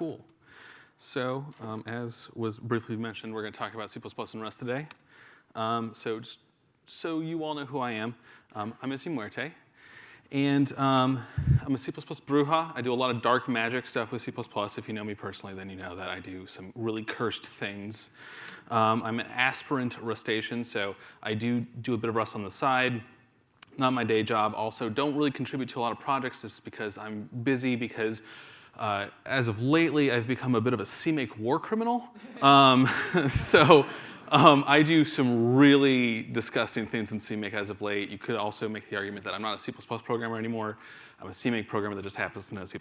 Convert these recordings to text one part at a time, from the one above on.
Cool. So as was briefly mentioned, we're going to talk about C++ and Rust today. So just so you all know who I am, I'm Isabella Muerte. And I'm a C++ Bruja. I do a lot of dark magic stuff with C++. If you know me personally, then you know that I do some really cursed things. I'm an aspirant Rustacean, so I do a bit of Rust on the side. Not my day job. Also, don't really contribute to a lot of projects just because I'm busy, because as of lately, I've become a bit of a CMake war criminal. I do some really disgusting things in CMake as of late. You could also make the argument that I'm not a C++ programmer anymore. I'm a CMake programmer that just happens to know C++.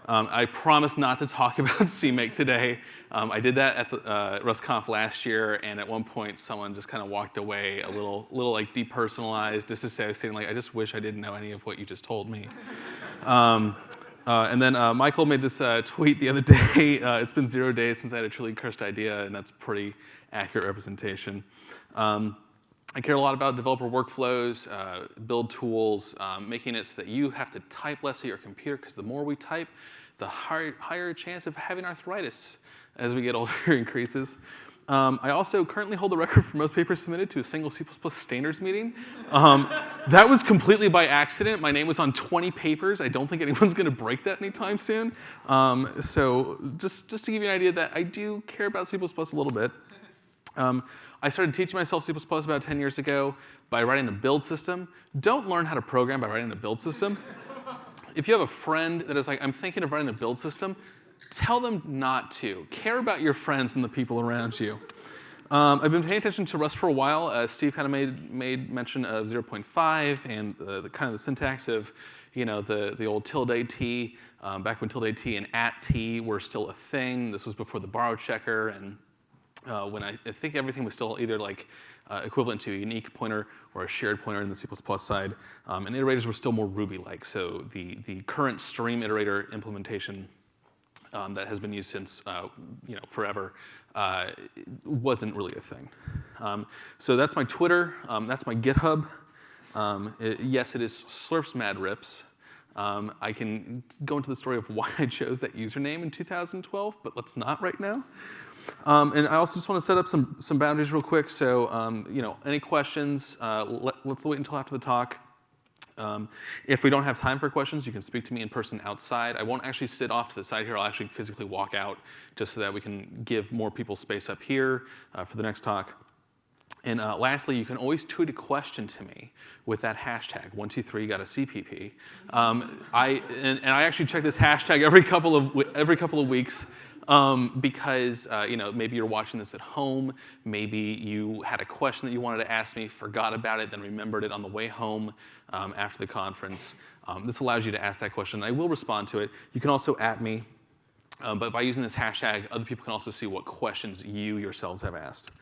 I promise not to talk about CMake today. I did that at the RustConf last year, and at one point, someone just kind of walked away a little like depersonalized, disassociating, like, I just wish I didn't know any of what you just told me. And then Michael made this tweet the other day. It's been 0 days since I had a truly cursed idea, and that's pretty accurate representation. I care a lot about developer workflows, build tools, making it so that you have to type less at your computer, because the more we type, the higher chance of having arthritis as we get older increases. I also currently hold the record for most papers submitted to a single C++ standards meeting. That was completely by accident. My name was on 20 papers. I don't think anyone's going to break that anytime soon. So just to give you an idea that I do care about C++ a little bit. I started teaching myself C++ about 10 years ago by writing a build system. Don't learn how to program by writing a build system. If you have a friend that is like, I'm thinking of writing a build system, tell them not to. Care about your friends and the people around you. I've been paying attention to Rust for a while. Steve kind of made mention of 0.5 and the kind of the syntax of, the old tilde t, back when tilde t and at t were still a thing. This was before the borrow checker, and when I think everything was still either like equivalent to a unique pointer or a shared pointer in the C++ side, and iterators were still more Ruby-like. So the current stream iterator implementation that has been used since forever wasn't really a thing. So that's my Twitter. That's my GitHub. Yes, it is Slurps Mad Rips. I can go into the story of why I chose that username in 2012, but let's not right now. And I also just want to set up some boundaries real quick. So any questions, let's wait until after the talk. If we don't have time for questions, you can speak to me in person outside. I won't actually sit off to the side here. I'll actually physically walk out just so that we can give more people space up here for the next talk. And lastly, you can always tweet a question to me with that hashtag, 123 got a CPP. I actually check this hashtag every couple of weeks. Because maybe you're watching this at home, maybe you had a question that you wanted to ask me, forgot about it, then remembered it on the way home after the conference. This allows you to ask that question, and I will respond to it. You can also @ me, but by using this hashtag, other people can also see what questions you yourselves have asked.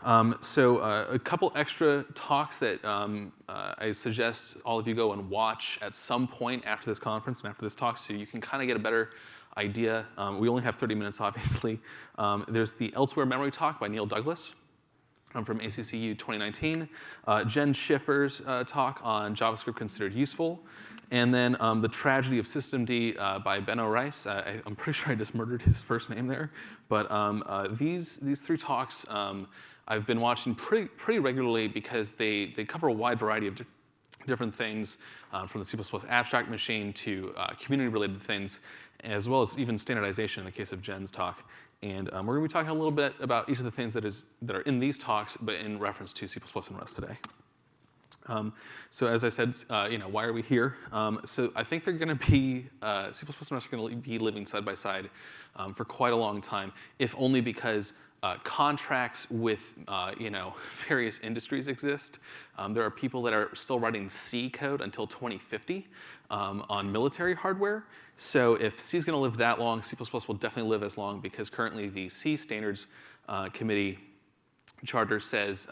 A couple extra talks that I suggest all of you go and watch at some point after this conference and after this talk, so you can kind of get a better idea. We only have 30 minutes, obviously. There's the Elsewhere Memory Talk by Neil Douglas from ACCU 2019. Jen Schiffer's talk on JavaScript Considered Useful. And then The Tragedy of Systemd by Benno Rice. I'm pretty sure I just murdered his first name there. But these three talks I've been watching pretty regularly because they cover a wide variety of different things, from the C++ abstract machine to community-related things, as well as even standardization in the case of Jen's talk. And we're going to be talking a little bit about each of the things that are in these talks, but in reference to C++ and Rust today. So as I said, why are we here? So I think they're going to be, C++ and Rust are going to be living side by side for quite a long time, if only because contracts with various industries exist. There are people that are still writing C code until 2050 on military hardware. So if C is going to live that long, C++ will definitely live as long, because currently the C Standards Committee charter says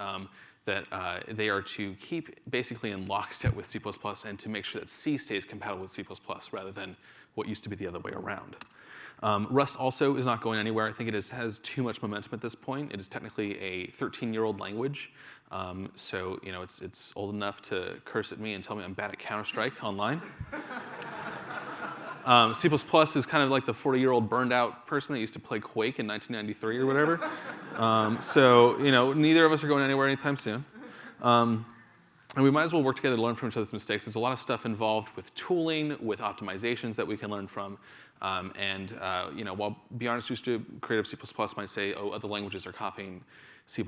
that they are to keep basically in lockstep with C++ and to make sure that C stays compatible with C++ rather than what used to be the other way around. Rust also is not going anywhere. I think it has too much momentum at this point. It is technically a 13-year-old language. So it's old enough to curse at me and tell me I'm bad at Counter-Strike online. C++ is kind of like the 40-year-old burned out person that used to play Quake in 1993 or whatever. So neither of us are going anywhere anytime soon. And we might as well work together to learn from each other's mistakes. There's a lot of stuff involved with tooling, with optimizations that we can learn from. While Bjarne's used to creative C++ might say, oh, other languages are copying C++,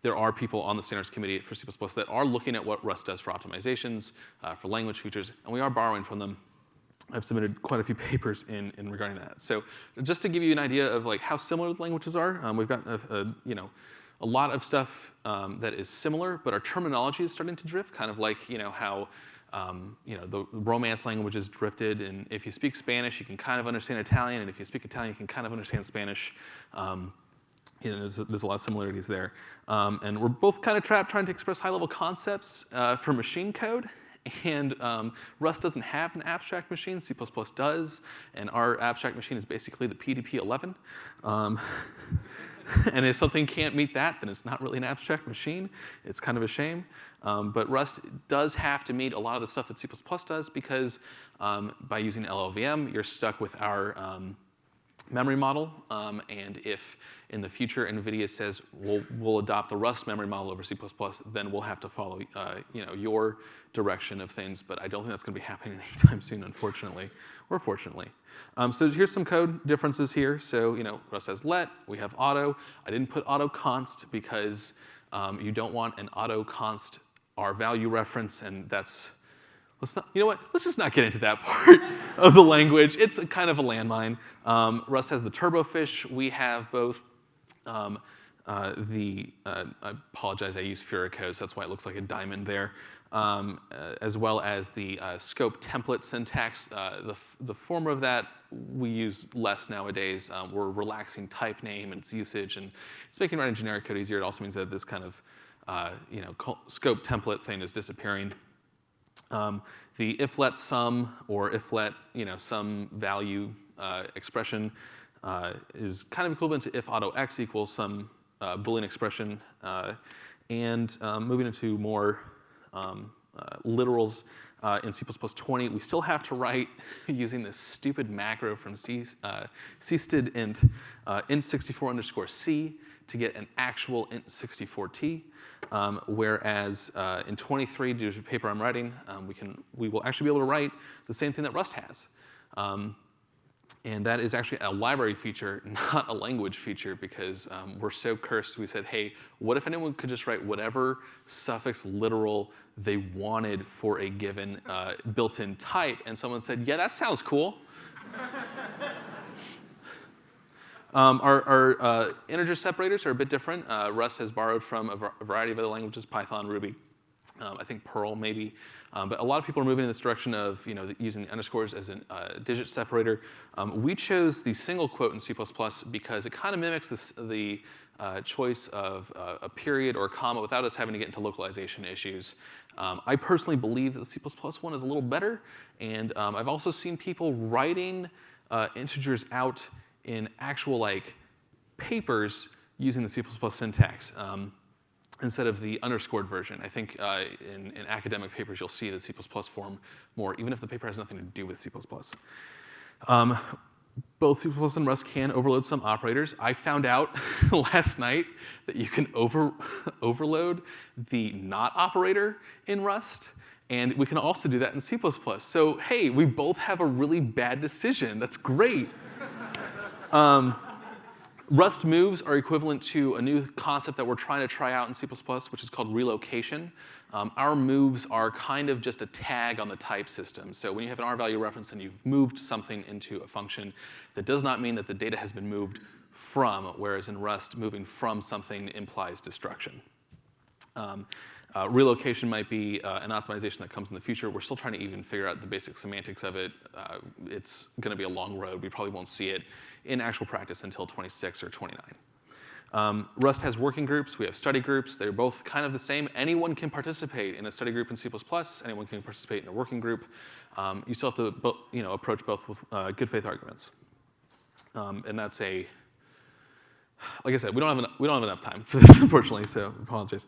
there are people on the standards committee for C++ that are looking at what Rust does for optimizations, for language features, and we are borrowing from them. I've submitted quite a few papers in regarding that. So just to give you an idea of like how similar the languages are, we've got a lot of stuff that is similar, but our terminology is starting to drift, kind of like how the Romance languages drifted, and if you speak Spanish, you can kind of understand Italian, and if you speak Italian, you can kind of understand Spanish. There's a lot of similarities there. And we're both kind of trapped trying to express high-level concepts for machine code. And Rust doesn't have an abstract machine, C++ does, and our abstract machine is basically the PDP-11. And if something can't meet that, then it's not really an abstract machine. It's kind of a shame. But Rust does have to meet a lot of the stuff that C++ does because by using LLVM, you're stuck with our memory model. And if in the future NVIDIA says we'll adopt the Rust memory model over C++, then we'll have to follow your direction of things. But I don't think that's going to be happening anytime soon, unfortunately, or fortunately. So here's some code differences here. So Rust has let, we have auto. I didn't put auto const because you don't want an auto const R value reference, and that's let's just not get into that part of the language. It's a kind of a landmine. Rust has the turbofish. We have both I apologize, I use Furicode, so that's why it looks like a diamond there. As well as the scope template syntax. The former of that we use less nowadays. We're relaxing type name and its usage, and it's making writing generic code easier. It also means that this kind of scope template thing is disappearing. The if let sum or if let some value expression is kind of equivalent to if auto x equals some Boolean expression. And moving into more literals in C++ 20, we still have to write using this stupid macro from cstd int int64_c to get an actual int64t. Whereas in 23, due to the paper I'm writing, we will actually be able to write the same thing that Rust has. And that is actually a library feature, not a language feature, because we're so cursed. We said, hey, what if anyone could just write whatever suffix literal they wanted for a given built-in type? And someone said, yeah, that sounds cool. Our integer separators are a bit different. Rust has borrowed from a variety of other languages, Python, Ruby, I think Perl maybe. But a lot of people are moving in this direction of using underscores as a digit separator. We chose the single quote in C++ because it kind of mimics the choice of a period or a comma without us having to get into localization issues. I personally believe that the C++ one is a little better, and I've also seen people writing integers out in actual papers using the C++ syntax. Instead of the underscored version. I think in academic papers you'll see the C++ form more, even if the paper has nothing to do with C++. Both C++ and Rust can overload some operators. I found out last night that you can overload the not operator in Rust, and we can also do that in C++. So hey, we both have a really bad decision. That's great. Rust moves are equivalent to a new concept that we're trying to try out in C++, which is called relocation. Our moves are kind of just a tag on the type system. So when you have an R value reference and you've moved something into a function, that does not mean that the data has been moved from, whereas in Rust, moving from something implies destruction. Relocation might be an optimization that comes in the future. We're still trying to even figure out the basic semantics of it. It's going to be a long road. We probably won't see it in actual practice until 26 or 29. Rust has working groups. We have study groups. They're both kind of the same. Anyone can participate in a study group in C++. Anyone can participate in a working group. You still have to approach both with good faith arguments. And that's Like I said, we don't have enough time for this, unfortunately, so apologies.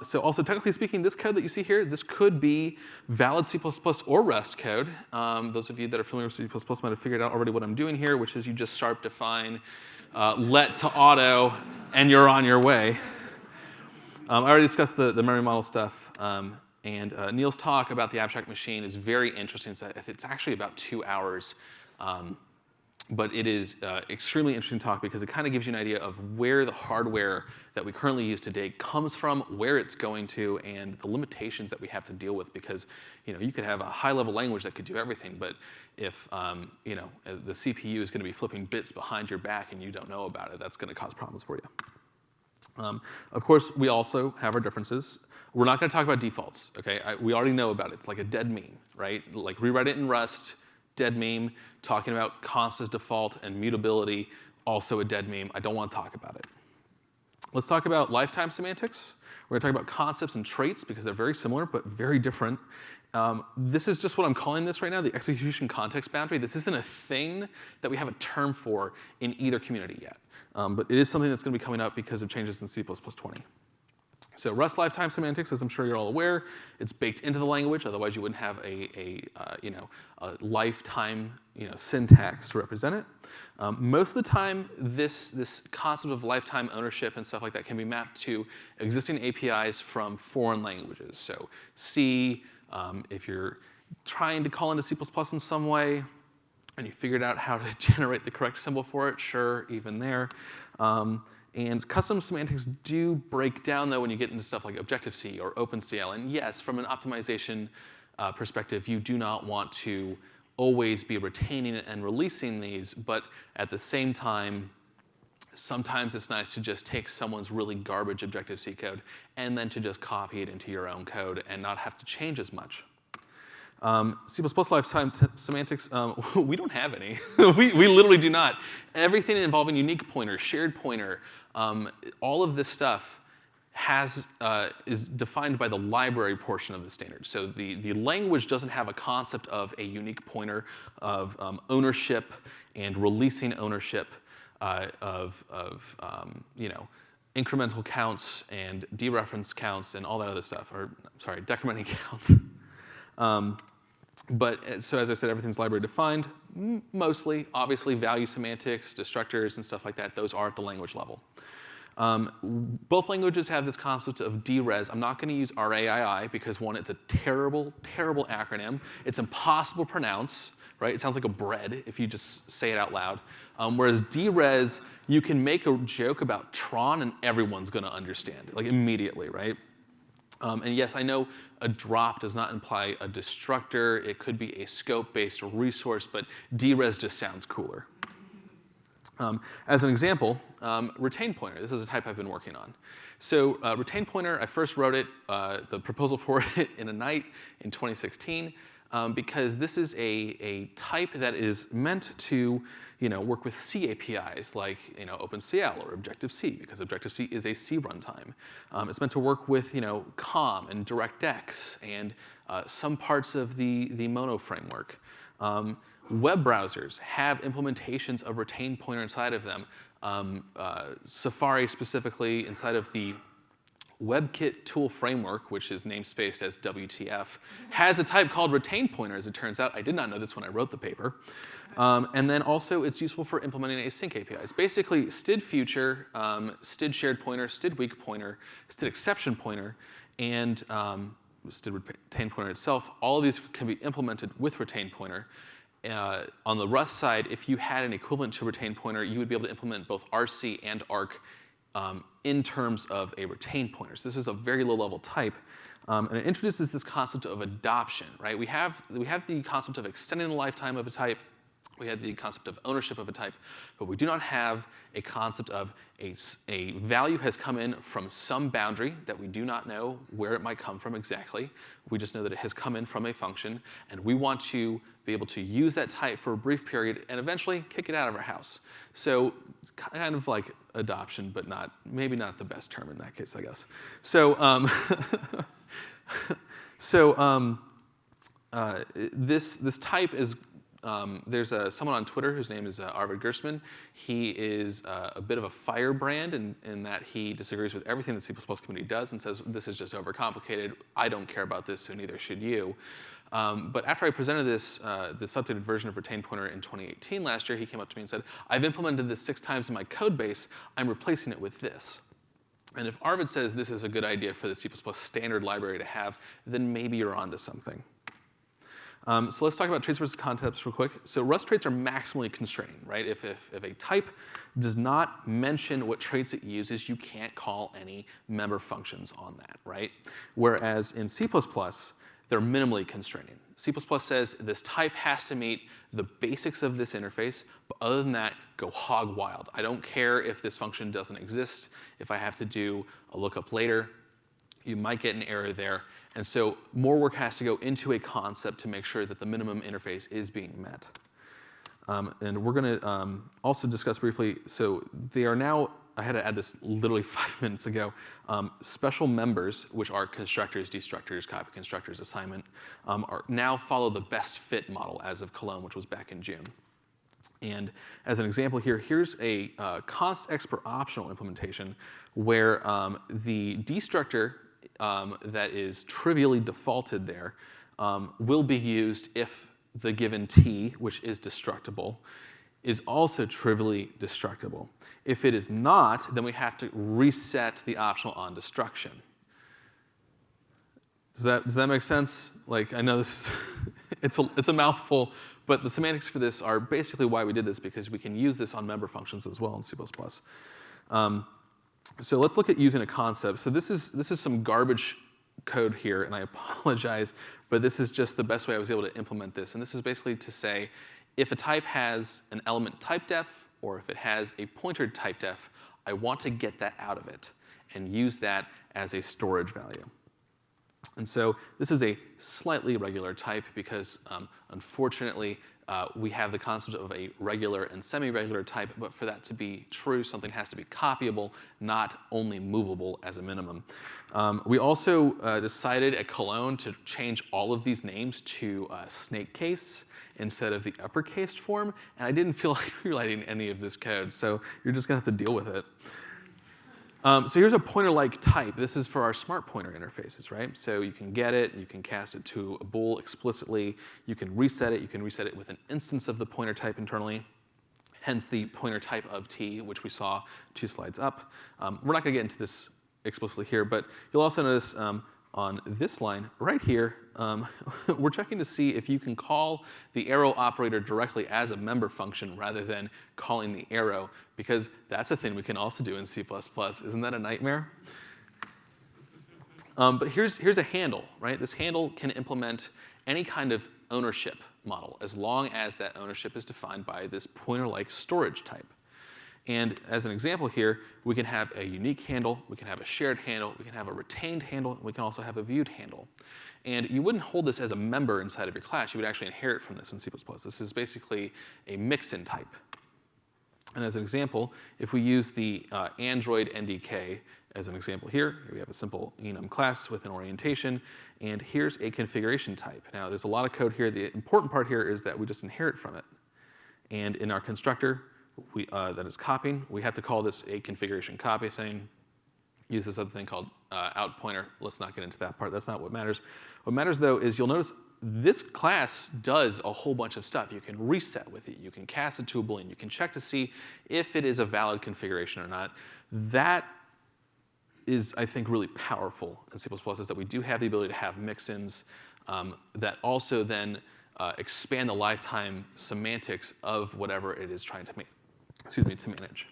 So also, technically speaking, this code that you see here, this could be valid C++ or Rust code. Those of you that are familiar with C++ might have figured out already what I'm doing here, which is you just sharp define let to auto, and you're on your way. I already discussed the memory model stuff, and Neil's talk about the abstract machine is very interesting. It's actually about 2 hours. But it is extremely interesting talk because it kind of gives you an idea of where the hardware that we currently use today comes from, where it's going to, and the limitations that we have to deal with. Because you could have a high-level language that could do everything, but if the CPU is going to be flipping bits behind your back and you don't know about it, that's going to cause problems for you. Of course, we also have our differences. We're not going to talk about defaults. Okay, we already know about it. It's like a dead meme, right? Like rewrite it in Rust. Dead meme, talking about const as default and mutability, also a dead meme. I don't want to talk about it. Let's talk about lifetime semantics. We're going to talk about concepts and traits because they're very similar but very different. This is just what I'm calling this right now, the execution context boundary. This isn't a thing that we have a term for in either community yet. But it is something that's going to be coming up because of changes in C++ 20. So Rust lifetime semantics, as I'm sure you're all aware, it's baked into the language. Otherwise, you wouldn't have a lifetime syntax to represent it. Most of the time, this concept of lifetime ownership and stuff like that can be mapped to existing APIs from foreign languages. So C, if you're trying to call into C++ in some way, and you figured out how to generate the correct symbol for it, sure, even there. And custom semantics do break down, though, when you get into stuff like Objective-C or OpenCL. And yes, from an optimization perspective, you do not want to always be retaining and releasing these. But at the same time, sometimes it's nice to just take someone's really garbage Objective-C code and then to just copy it into your own code and not have to change as much. C++ lifetime semantics, we don't have any. we literally do not. Everything involving unique pointer, shared pointer, all of this stuff is defined by the library portion of the standard. So the language doesn't have a concept of a unique pointer, of ownership and releasing ownership, of incremental counts and dereference counts and all that other stuff, or sorry, decrementing counts. But so as I said, everything's library defined, mostly. Obviously, value semantics, destructors, and stuff like that, those are at the language level. Both languages have this concept of deres. I'm not going to use RAII because, one, it's a terrible, terrible acronym. It's impossible to pronounce, right? It sounds like a bread if you just say it out loud. Whereas deres, you can make a joke about Tron and everyone's going to understand it, like immediately, right? And yes, I know a drop does not imply a destructor. It could be a scope-based resource, but deres just sounds cooler. As an example, retain pointer. This is a type I've been working on. So retain pointer, I first wrote it, the proposal for it in a night in 2016, because this is a type that is meant to work with C APIs like OpenCL or Objective-C, because Objective-C is a C runtime. It's meant to work with COM and DirectX and some parts of the Mono framework. Web browsers have implementations of retain pointer inside of them. Safari specifically inside of the WebKit tool framework, which is namespaced as WTF, has a type called retain pointer, as it turns out. I did not know this when I wrote the paper. And then also it's useful for implementing async APIs. Basically, std future, std shared pointer, std weak pointer, std exception pointer, and std retain pointer itself. All of these can be implemented with retain pointer. On the Rust side, if you had an equivalent to retain pointer, you would be able to implement both RC and arc in terms of a retain pointer. So this is a very low-level type. And it introduces this concept of adoption, right? We have the concept of extending the lifetime of a type. We have the concept of ownership of a type, but we do not have a concept of a value has come in from some boundary that we do not know where it might come from exactly. We just know that it has come in from a function, and we want to be able to use that type for a brief period and eventually kick it out of our house. So kind of like adoption, but maybe not the best term in that case, I guess. So this type is There's someone on Twitter whose name is Arvid Gersman. He is a bit of a firebrand in that he disagrees with everything the C++ community does and says, this is just overcomplicated. I don't care about this, so neither should you. But after I presented this updated version of retained pointer in 2018 last year, he came up to me and said, I've implemented this 6 times in my code base. I'm replacing it with this. And if Arvid says this is a good idea for the C++ standard library to have, then maybe you're onto something. So let's talk about traits versus concepts real quick. So Rust traits are maximally constraining, right? If a type does not mention what traits it uses, you can't call any member functions on that, right? Whereas in C++, they're minimally constraining. C++ says this type has to meet the basics of this interface, but other than that, go hog wild. I don't care if this function doesn't exist. If I have to do a lookup later, you might get an error there. And so more work has to go into a concept to make sure that the minimum interface is being met. And we're going to also discuss briefly, so they are now, I had to add this literally 5 minutes ago, special members, which are constructors, destructors, copy constructors, assignment, are now follow the best fit model as of Cologne, which was back in June. And as an example here, here's a const expr optional implementation where the destructor that is trivially defaulted there will be used if the given t, which is destructible, is also trivially destructible. If it is not, then we have to reset the optional on destruction. Does that make sense? Like, I know this is it's a mouthful, but the semantics for this are basically why we did this, because we can use this on member functions as well in C++. So let's look at using a concept. So this is some garbage code here, and I apologize, but this is just the best way I was able to implement this. And this is basically to say, if a type has an element type def, or if it has a pointer type def, I want to get that out of it and use that as a storage value. And so this is a slightly irregular type because, unfortunately, we have the concept of a regular and semi-regular type, but for that to be true, something has to be copyable, not only movable as a minimum. We also decided at Cologne to change all of these names to snake case instead of the uppercased form, and I didn't feel like rewriting any of this code, so you're just going to have to deal with it. So here's a pointer-like type. This is for our smart pointer interfaces, right? So you can get it, you can cast it to a bool explicitly, you can reset it with an instance of the pointer type internally, hence the pointer type of t, which we saw 2 slides up. We're not going to get into this explicitly here, but you'll also notice on this line right here, we're checking to see if you can call the arrow operator directly as a member function rather than calling the arrow, because that's a thing we can also do in C++. Isn't that a nightmare? But here's a handle, right? This handle can implement any kind of ownership model as long as that ownership is defined by this pointer-like storage type. And as an example here, we can have a unique handle, we can have a shared handle, we can have a retained handle, and we can also have a viewed handle. And you wouldn't hold this as a member inside of your class. You would actually inherit from this in C++. This is basically a mix-in type. And as an example, if we use the Android NDK as an example here we have a simple enum class with an orientation, and here's a configuration type. Now, there's a lot of code here. The important part here is that we just inherit from it. And in our constructor, that is copying, we have to call this a configuration copy thing, use this other thing called out pointer. Let's not get into that part. That's not what matters. What matters, though, is you'll notice this class does a whole bunch of stuff. You can reset with it. You can cast it to a boolean. You can check to see if it is a valid configuration or not. That is, I think, really powerful in C++, is that we do have the ability to have mix-ins that also then expand the lifetime semantics of whatever it is trying to manage.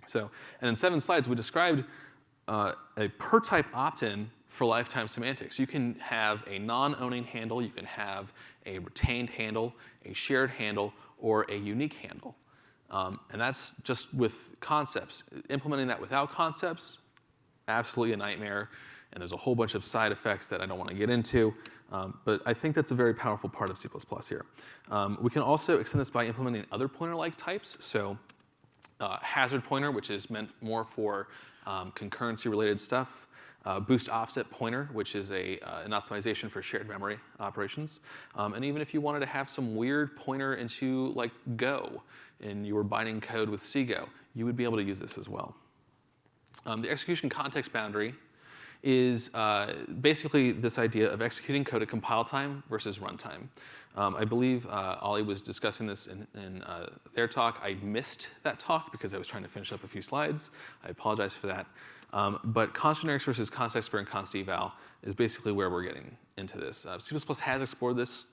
So, and in 7 slides, we described a per-type opt-in for lifetime semantics. You can have a non-owning handle, you can have a retained handle, a shared handle, or a unique handle. And that's just with concepts. Implementing that without concepts, absolutely a nightmare. And there's a whole bunch of side effects that I don't want to get into. But I think that's a very powerful part of C++ here. We can also extend this by implementing other pointer-like types. So hazard pointer, which is meant more for concurrency-related stuff. boost offset pointer, which is an optimization for shared memory operations. And even if you wanted to have some weird pointer into like Go and you were binding code with CGO, you would be able to use this as well. The execution context boundary is basically this idea of executing code at compile time versus runtime. I believe Ollie was discussing this in their talk. I missed that talk because I was trying to finish up a few slides. I apologize for that. But const generics versus const expr and const eval is basically where we're getting into this. C++ has explored this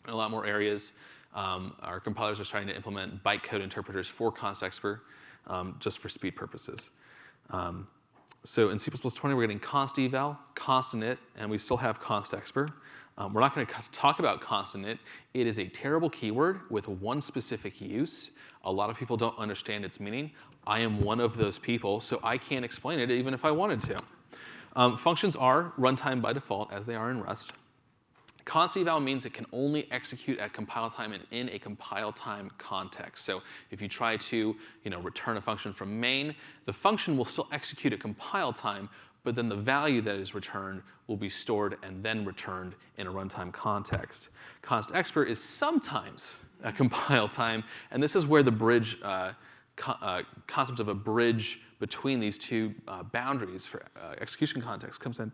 in a lot more areas. Our compilers are trying to implement bytecode interpreters for const expr just for speed purposes. So in C++20, we're getting const eval, const init, and we still have const expr. We're not going to talk about const init. It is a terrible keyword with one specific use. A lot of people don't understand its meaning. I am one of those people, so I can't explain it even if I wanted to. Functions are runtime by default, as they are in Rust. Const eval means it can only execute at compile time and in a compile time context. So if you try to return a function from main, the function will still execute at compile time, but then the value that is returned will be stored and then returned in a runtime context. Const expr is sometimes at compile time, and this is where the bridge concept of a bridge between these two boundaries for execution context comes in.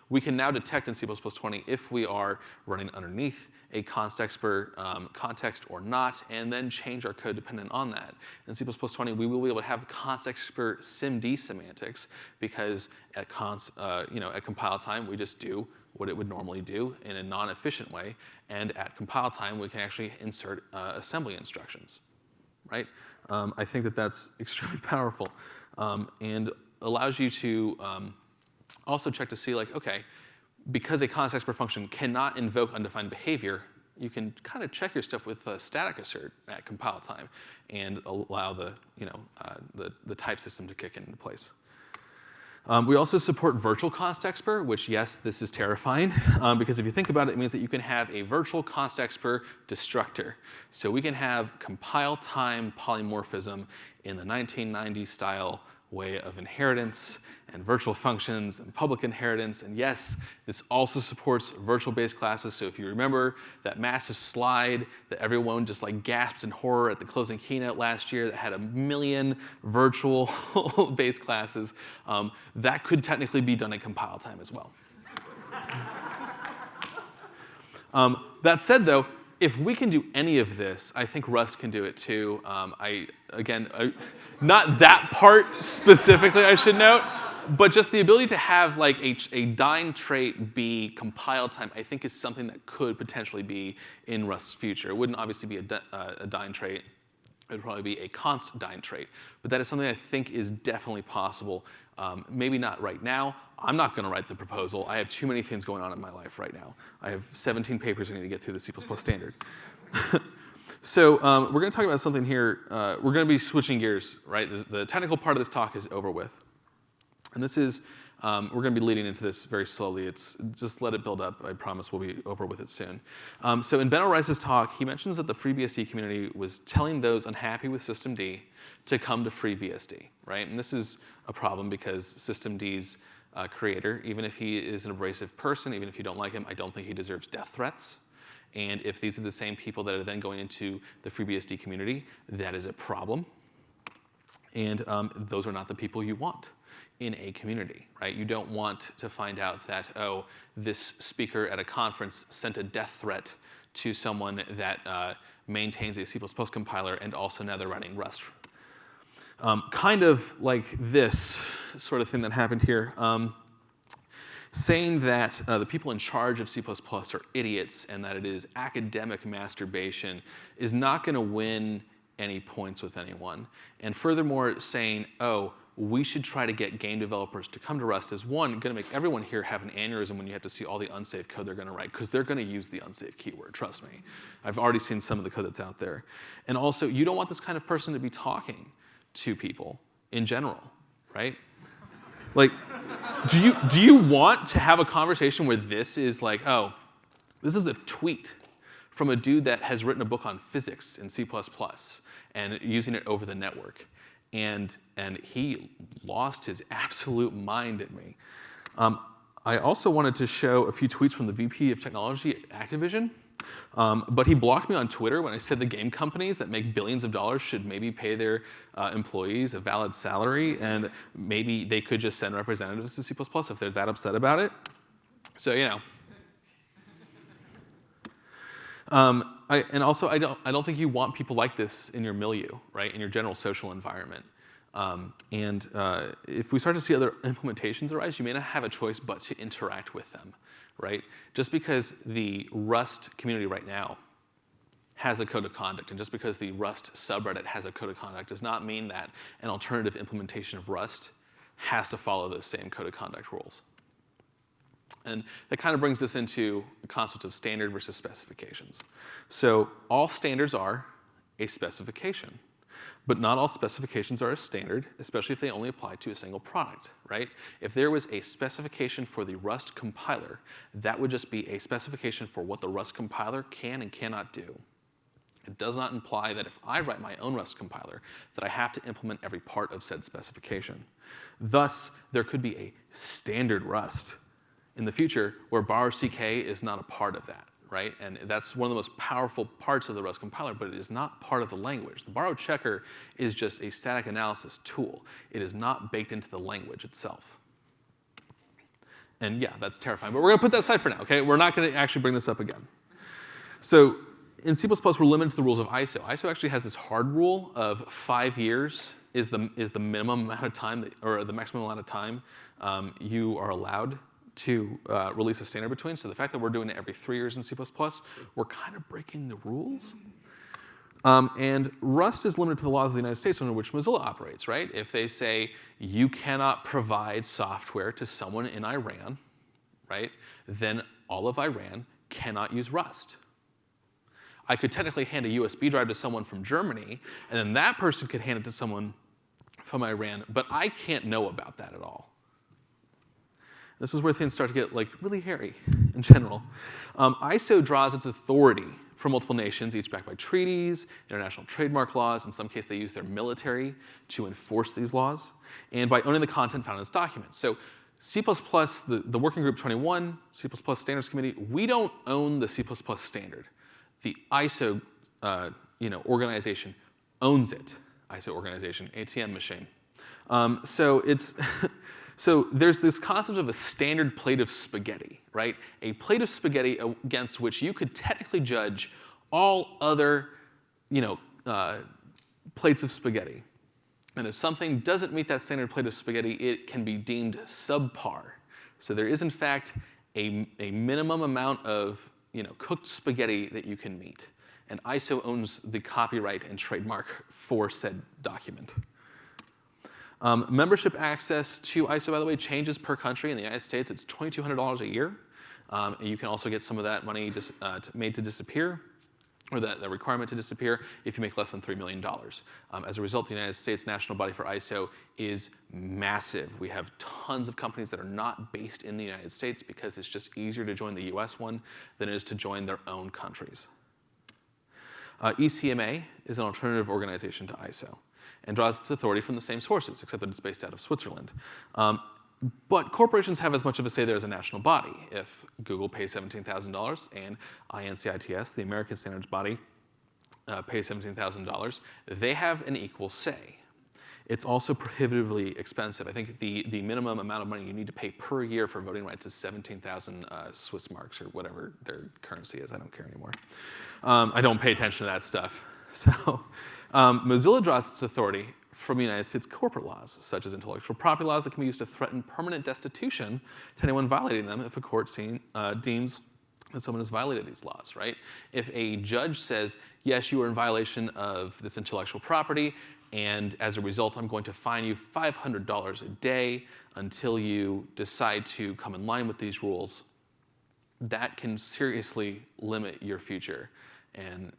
We can now detect in C++20 if we are running underneath a const expr context or not, and then change our code dependent on that. In C++20, we will be able to have const expr symd semantics because at compile time we just do what it would normally do in a non-efficient way, and at compile time we can actually insert assembly instructions, right? I think that that's extremely powerful and allows you to also check to see, like, okay, because a const expr function cannot invoke undefined behavior, you can kind of check your stuff with static assert at compile time and allow the type system to kick into place. We also support virtual const expr, which, yes, this is terrifying, because if you think about it, it means that you can have a virtual const expr destructor. So we can have compile time polymorphism in the 1990s style way of inheritance and virtual functions and public inheritance. And yes, this also supports virtual base classes. So if you remember that massive slide that everyone just like gasped in horror at the closing keynote last year that had 1 million virtual base classes, that could technically be done at compile time as well. That said, though, if we can do any of this, I think Rust can do it too. Not that part specifically, I should note, but just the ability to have like a dyne trait be compile time, I think is something that could potentially be in Rust's future. It wouldn't obviously be a dyne trait. It would probably be a const dyne trait. But that is something I think is definitely possible. Maybe not right now. I'm not going to write the proposal. I have too many things going on in my life right now. I have 17 papers I need to get through the C++ standard. So we're going to talk about something here. We're going to be switching gears, right? The technical part of this talk is over with. And this is, we're going to be leading into this very slowly. It's just let it build up. I promise we'll be over with it soon. So in Benno Rice's talk, he mentions that the FreeBSD community was telling those unhappy with systemd to come to FreeBSD, right? And this is a problem because systemd's creator, even if he is an abrasive person, even if you don't like him, I don't think he deserves death threats. And if these are the same people that are then going into the FreeBSD community, that is a problem. And those are not the people you want in a community, right? You don't want to find out that, oh, this speaker at a conference sent a death threat to someone that maintains a C++ compiler and also now they're running Rust. Kind of like this sort of thing that happened here. Saying that the people in charge of C++ are idiots and that it is academic masturbation is not going to win any points with anyone. And furthermore, saying, oh, we should try to get game developers to come to Rust is, one, going to make everyone here have an aneurysm when you have to see all the unsafe code they're going to write, because they're going to use the unsafe keyword, trust me. I've already seen some of the code that's out there. And also, you don't want this kind of person to be talking to people in general, right? Like, do you want to have a conversation where this is like, oh, this is a tweet from a dude that has written a book on physics in C++ and using it over the network. and he lost his absolute mind at me. I also wanted to show a few tweets from the VP of Technology at Activision, but he blocked me on Twitter when I said the game companies that make billions of dollars should maybe pay their employees a valid salary, and maybe they could just send representatives to C++ if they're that upset about it. So, you know. I don't think you want people like this in your milieu, right? In your general social environment. If we start to see other implementations arise, you may not have a choice but to interact with them, right? Just because the Rust community right now has a code of conduct, and just because the Rust subreddit has a code of conduct does not mean that an alternative implementation of Rust has to follow those same code of conduct rules. And that kind of brings us into the concept of standard versus specifications. So all standards are a specification. But not all specifications are a standard, especially if they only apply to a single product, right? If there was a specification for the Rust compiler, that would just be a specification for what the Rust compiler can and cannot do. It does not imply that if I write my own Rust compiler, that I have to implement every part of said specification. Thus, there could be a standard Rust in the future where borrowck is not a part of that. Right? And that's one of the most powerful parts of the Rust compiler, but it is not part of the language. The borrow checker is just a static analysis tool. It is not baked into the language itself. And yeah, that's terrifying. But we're going to put that aside for now, OK? We're not going to actually bring this up again. So in C++, we're limited to the rules of ISO. ISO actually has this hard rule of 5 years is the minimum amount of time, or the maximum amount of time you are allowed to release a standard between. So the fact that we're doing it every 3 years in C++, we're kind of breaking the rules. And Rust is limited to the laws of the United States under which Mozilla operates, right? If they say you cannot provide software to someone in Iran, right, then all of Iran cannot use Rust. I could technically hand a USB drive to someone from Germany, and then that person could hand it to someone from Iran, but I can't know about that at all. This is where things start to get really hairy in general. ISO draws its authority from multiple nations, each backed by treaties, international trademark laws. In some cases, they use their military to enforce these laws, and by owning the content found in its documents. So C++, the Working Group 21, C++ Standards Committee, we don't own the C++ standard. The ISO organization owns it. ISO organization, ATM machine. So there's this concept of a standard plate of spaghetti, right? A plate of spaghetti against which you could technically judge all other, plates of spaghetti. And if something doesn't meet that standard plate of spaghetti, it can be deemed subpar. So there is, in fact, a minimum amount of cooked spaghetti that you can meet. And ISO owns the copyright and trademark for said document. Membership access to ISO, by the way, changes per country. In the United States, it's $2,200 a year. And you can also get some of that money made to disappear, or the requirement to disappear, if you make less than $3 million. As a result, the United States national body for ISO is massive. We have tons of companies that are not based in the United States because it's just easier to join the US one than it is to join their own countries. ECMA is an alternative organization to ISO and draws its authority from the same sources, except that it's based out of Switzerland. But corporations have as much of a say there as a national body. If Google pays $17,000 and INCITS, the American standards body, pays $17,000, they have an equal say. It's also prohibitively expensive. I think the minimum amount of money you need to pay per year for voting rights is 17,000 Swiss marks, or whatever their currency is. I don't care anymore. I don't pay attention to that stuff. So Mozilla draws its authority from United States corporate laws, such as intellectual property laws that can be used to threaten permanent destitution to anyone violating them if a court deems that someone has violated these laws, right? If a judge says, yes, you are in violation of this intellectual property, and as a result, I'm going to fine you $500 a day until you decide to come in line with these rules, that can seriously limit your future. And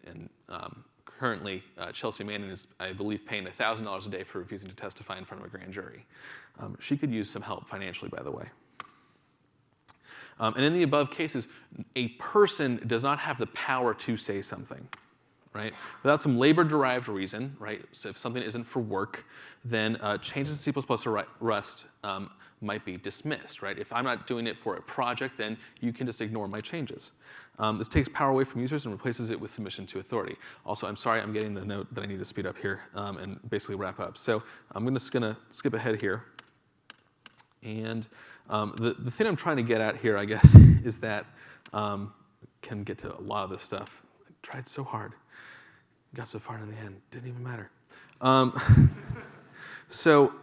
currently, Chelsea Manning is, I believe, paying $1,000 a day for refusing to testify in front of a grand jury. She could use some help financially, by the way. And in the above cases, a person does not have the power to say something. right? Without some labor-derived reason, right? So if something isn't for work, then changes in C++ or Rust might be dismissed, right? If I'm not doing it for a project, then you can just ignore my changes. This takes power away from users and replaces it with submission to authority. Also, I'm sorry, I'm getting the note that I need to speed up here and basically wrap up. So I'm just gonna skip ahead here. And the thing I'm trying to get at here, I guess, is that can get to a lot of this stuff. I tried so hard. Got so far in the end. Didn't even matter. So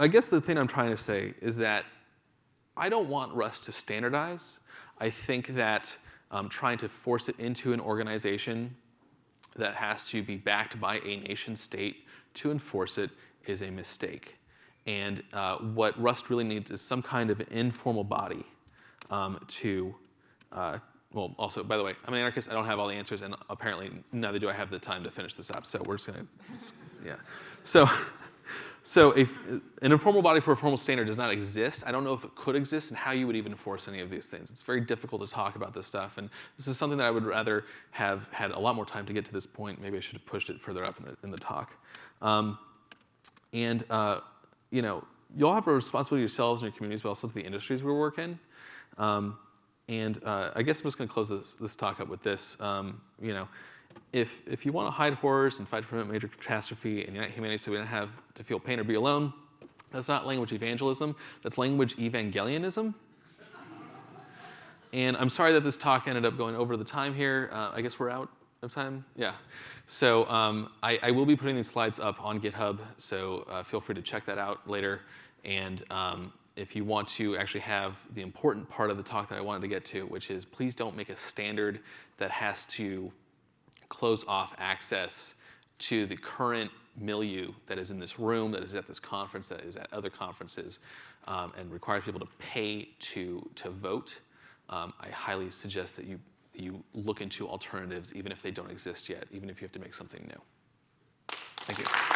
I guess the thing I'm trying to say is that I don't want Rust to standardize. I think that trying to force it into an organization that has to be backed by a nation state to enforce it is a mistake. And what Rust really needs is some kind of informal body to, well, also, by the way, I'm an anarchist. I don't have all the answers, and apparently neither do I have the time to finish this up. So we're just going to, yeah. So if an informal body for a formal standard does not exist, I don't know if it could exist and how you would even enforce any of these things. It's very difficult to talk about this stuff, and this is something that I would rather have had a lot more time to get to this point. Maybe I should have pushed it further up in the talk. You know, you all have a responsibility to yourselves and your communities, but also to the industries we work in. I guess I'm just going to close this talk up with this. You know, if you want to hide horrors and fight to prevent major catastrophe and unite humanity so we don't have to feel pain or be alone, that's not language evangelism. That's language evangelianism. And I'm sorry that this talk ended up going over the time here. I guess we're out of time? Yeah. So I will be putting these slides up on GitHub, so feel free to check that out later. And if you want to actually have the important part of the talk that I wanted to get to, which is please don't make a standard that has to close off access to the current milieu that is in this room, that is at this conference, that is at other conferences, and requires people to pay to vote. I highly suggest that you look into alternatives, even if they don't exist yet, even if you have to make something new. Thank you.